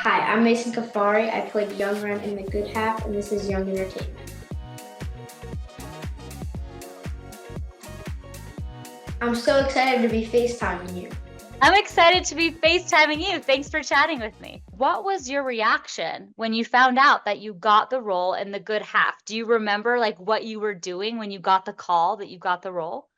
Hi, I'm Mason Cufari. I played young Renn in The Good Half, and this is Young Entertainment. I'm so excited to be FaceTiming you. I'm excited to be FaceTiming you. Thanks for chatting with me. What was your reaction when you found out that you got the role in The Good Half? Do you remember like what you were doing when you got the call that you got the role?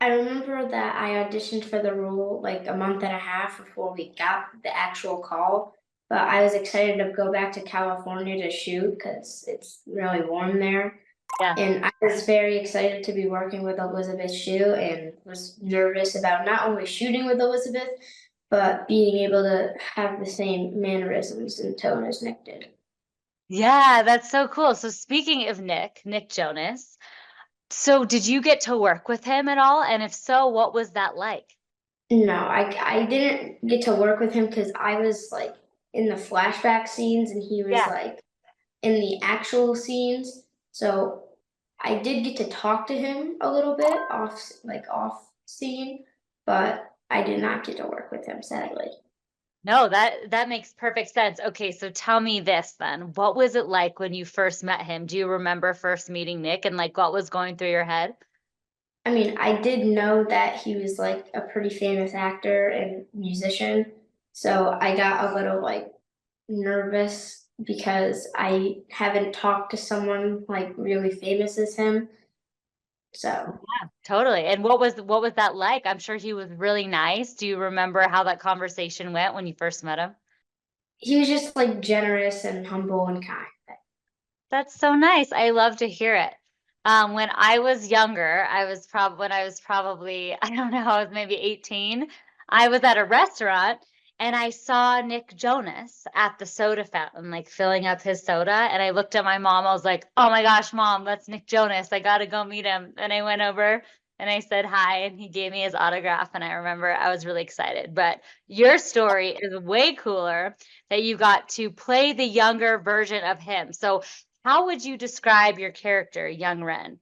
I remember that I auditioned for the role like a month and a half before we got the actual call, but I was excited to go back to California to shoot because it's really warm there. Yeah. And I was very excited to be working with Elizabeth Shue and was nervous about not only shooting with Elizabeth, but being able to have the same mannerisms and tone as Nick did. Yeah, that's so cool. So speaking of Nick Jonas, so did you get to work with him at all? And if so, what was that like? No, I didn't get to work with him because I was like in the flashback scenes and he was Yeah. like in the actual scenes. So I did get to talk to him a little bit off scene, but I did not get to work with him, sadly. No, that makes perfect sense. Okay, so tell me this then. What was it like when you first met him? Do you remember first meeting Nick and like what was going through your head? I mean, I did know that he was like a pretty famous actor and musician, so I got a little like nervous because I haven't talked to someone like really famous as him. So Yeah, totally. And what was that like? I'm sure he was really nice. Do you remember how that conversation went when you first met him? he was just like generous and humble and kind. That's so nice. I love to hear it. When I was younger, when I was probably, I don't know, I was maybe 18. I was at a restaurant and I saw Nick Jonas at the soda fountain, like filling up his soda. And I looked at my mom. I was like, "Oh my gosh, mom, that's Nick Jonas. I gotta go meet him." And I went over and I said hi, and he gave me his autograph. And I remember I was really excited. But your story is way cooler that you got to play the younger version of him. So how would you describe your character, young Ren?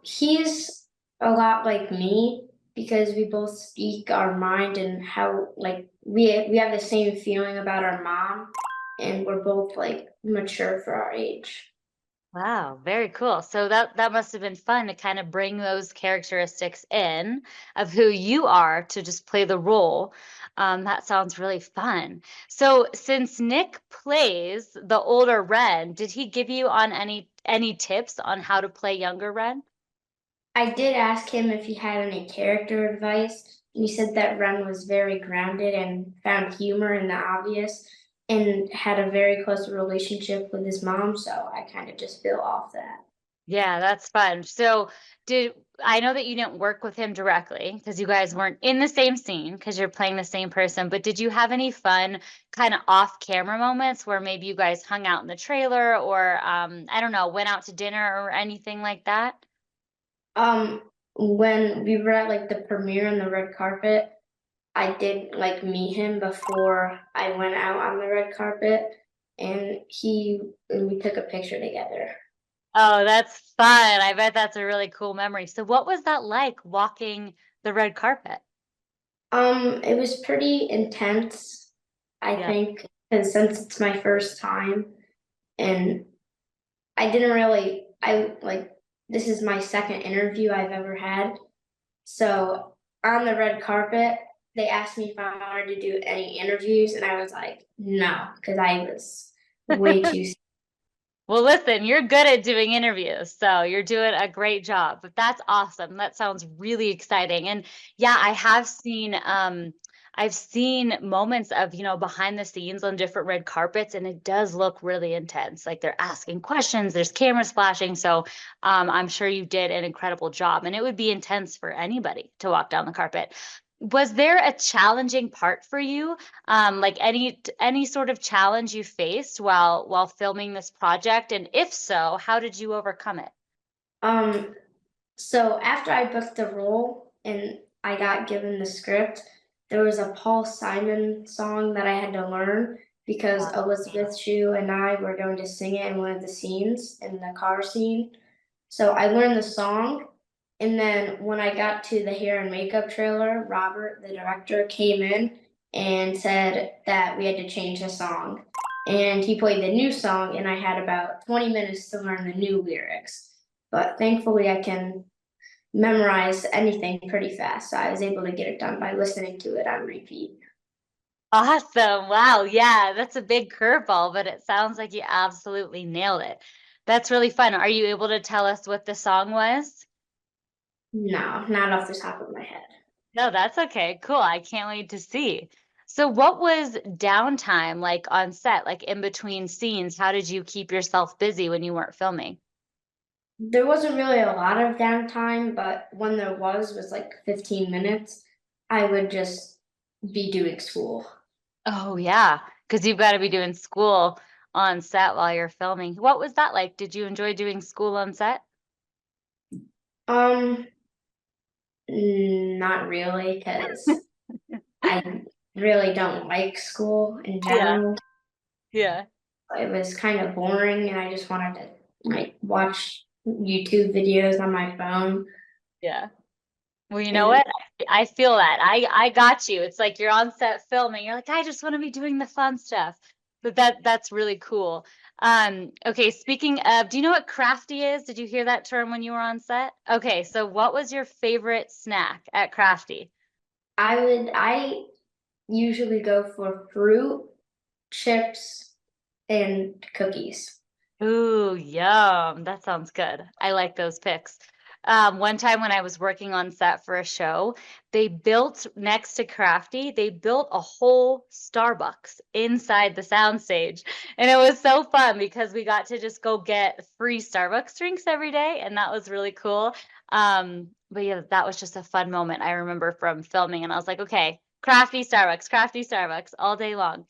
He's a lot like me because we both speak our mind and how like we have the same feeling about our mom, and we're both like mature for our age. Wow, very cool. So that must have been fun to kind of bring those characteristics in of who you are to just play the role. That sounds really fun. So since Nick plays the older Ren, did he give you on any tips on how to play younger Ren? I did ask him if he had any character advice, and he said that Ren was very grounded and found humor in the obvious and had a very close relationship with his mom, so I kind of just feel off that. Yeah, that's fun. So, did I know that you didn't work with him directly because you guys weren't in the same scene because you're playing the same person, but did you have any fun kind of off-camera moments where maybe you guys hung out in the trailer or I don't know, went out to dinner or anything like that? Um, when we were at like the premiere on the red carpet, I did like meet him before I went out on the red carpet, and we took a picture together. Oh, that's fun. I bet that's a really cool memory. So, what was that like walking the red carpet? It was pretty intense, I Yeah. think, because since it's my first time, and I didn't really, I like, this is my second interview I've ever had. So on the red carpet, they asked me if I wanted to do any interviews, and I was like, no, because I was way too. Well, listen, you're good at doing interviews, so you're doing a great job. But that's awesome. That sounds really exciting. And yeah, I've seen moments of, behind the scenes on different red carpets, and it does look really intense. Like they're asking questions, there's cameras flashing. So I'm sure you did an incredible job. And it would be intense for anybody to walk down the carpet. Was there a challenging part for you? Like any sort of challenge you faced while filming this project, and if so, how did you overcome it? Um, so after I booked the role and I got given the script, there was a Paul Simon song that I had to learn because Elizabeth Shue and I were going to sing it in one of the scenes in the car scene. So I learned the song, and then when I got to the hair and makeup trailer, Robert, the director, came in and said that we had to change the song. And he played the new song, and I had about 20 minutes to learn the new lyrics. But thankfully, I can memorize anything pretty fast. So I was able to get it done by listening to it on repeat. Awesome. Wow. Yeah, that's a big curveball, but it sounds like you absolutely nailed it. That's really fun. Are you able to tell us what the song was? No, not off the top of my head. No, that's okay. Cool. I can't wait to see. So, what was downtime like on set, like in between scenes? How did you keep yourself busy when you weren't filming? There wasn't really a lot of downtime, but when there was like 15 minutes, I would just be doing school. Oh, yeah, because you've got to be doing school on set while you're filming. What was that like? Did you enjoy doing school on set? Um, Not really, because I really don't like school in Yeah, general. yeah, It was kind of boring, and I just wanted to like watch YouTube videos on my phone. yeah. Well, you know And what? I feel that. I got you. It's like you're on set filming. You're like, I just want to be doing the fun stuff. But that's really cool. Okay, speaking of, do you know what crafty is? Did you hear that term when you were on set? Okay, so what was your favorite snack at Crafty? I usually go for fruit, chips, and cookies. Ooh, yum. That sounds good. I like those picks. One time when I was working on set for a show, they built next to Crafty, they built a whole Starbucks inside the soundstage. And it was so fun because we got to just go get free Starbucks drinks every day, and that was really cool. But yeah, that was just a fun moment I remember from filming, and I was like, okay, Crafty Starbucks all day long.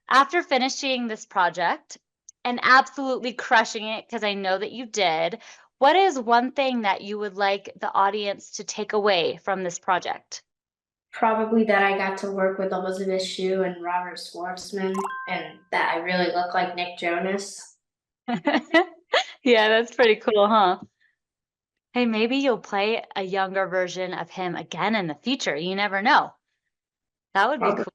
After finishing this project and absolutely crushing it, because I know that you did, what is one thing that you would like the audience to take away from this project? Probably that I got to work with Elizabeth Shue and Robert Schwartzman, and that I really look like Nick Jonas. Yeah, that's pretty cool, huh? Hey, maybe you'll play a younger version of him again in the future. You never know. That would be Probably, cool.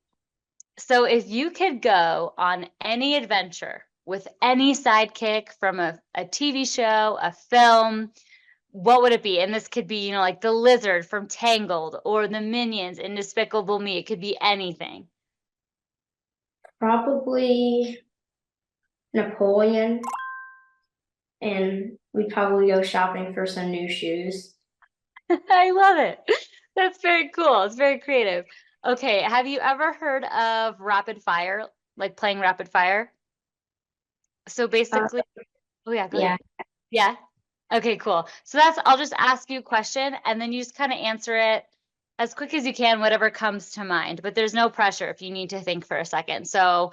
So, if you could go on any adventure with any sidekick from a TV show, a film, what would it be? And this could be, like the lizard from Tangled or the minions in Despicable Me. It could be anything. probably Napoleon, and we'd probably go shopping for some new shoes. I love it. That's very cool. It's very creative. Okay, have you ever heard of rapid fire, like playing rapid fire? So Uh, basically, oh yeah, go ahead. yeah, Yeah. Okay, cool. So I'll just ask you a question and then you just kind of answer it as quick as you can, whatever comes to mind. But there's no pressure if you need to think for a second. So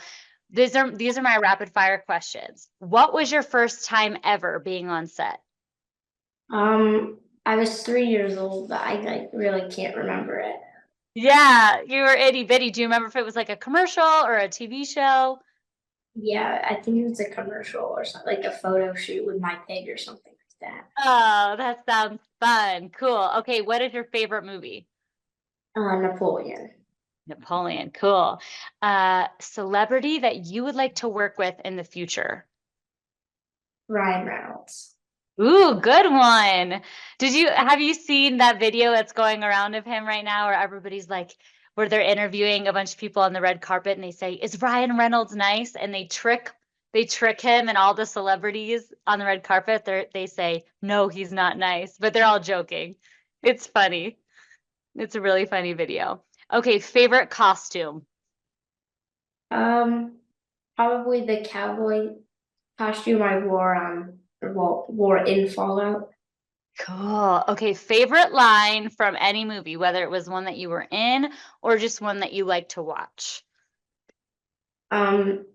these are my rapid fire questions. What was your first time ever being on set? I was 3 years old, but I like really can't remember it. Yeah, you were itty bitty. Do you remember if it was like a commercial or a TV show? Yeah, I think it was a commercial or something, like a photo shoot with my pig or something like that. Oh, that sounds fun. Cool. Okay, what is your favorite movie? Napoleon, Napoleon. Cool. Celebrity that you would like to work with in the future? Ryan Reynolds. Ooh, good one. Have you seen that video that's going around of him right now where everybody's like, where they're interviewing a bunch of people on the red carpet and they say, "Is Ryan Reynolds nice?" And they trick him and all the celebrities on the red carpet. They say, "No, he's not nice," but they're all joking. It's funny. It's a really funny video. Okay, favorite costume. Um, Probably the cowboy costume I wore in Fallout. Cool. Okay, favorite line from any movie, whether it was one that you were in or just one that you like to watch. Um,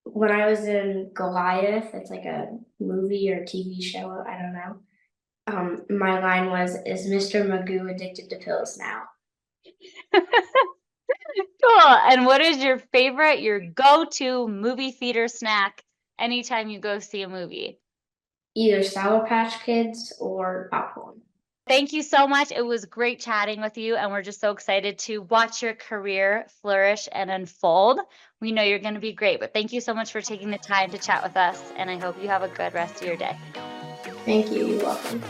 when I was in Goliath, it's like a movie or TV show, I don't know. My line was, "Is Mr. Magoo addicted to pills now?" Cool. And what is your go-to movie theater snack anytime you go see a movie? Either Sour Patch Kids or popcorn. thank you so much. It was great chatting with you, and we're just so excited to watch your career flourish and unfold. We know you're going to be great, but thank you so much for taking the time to chat with us, and I hope you have a good rest of your day. Thank you. You're welcome.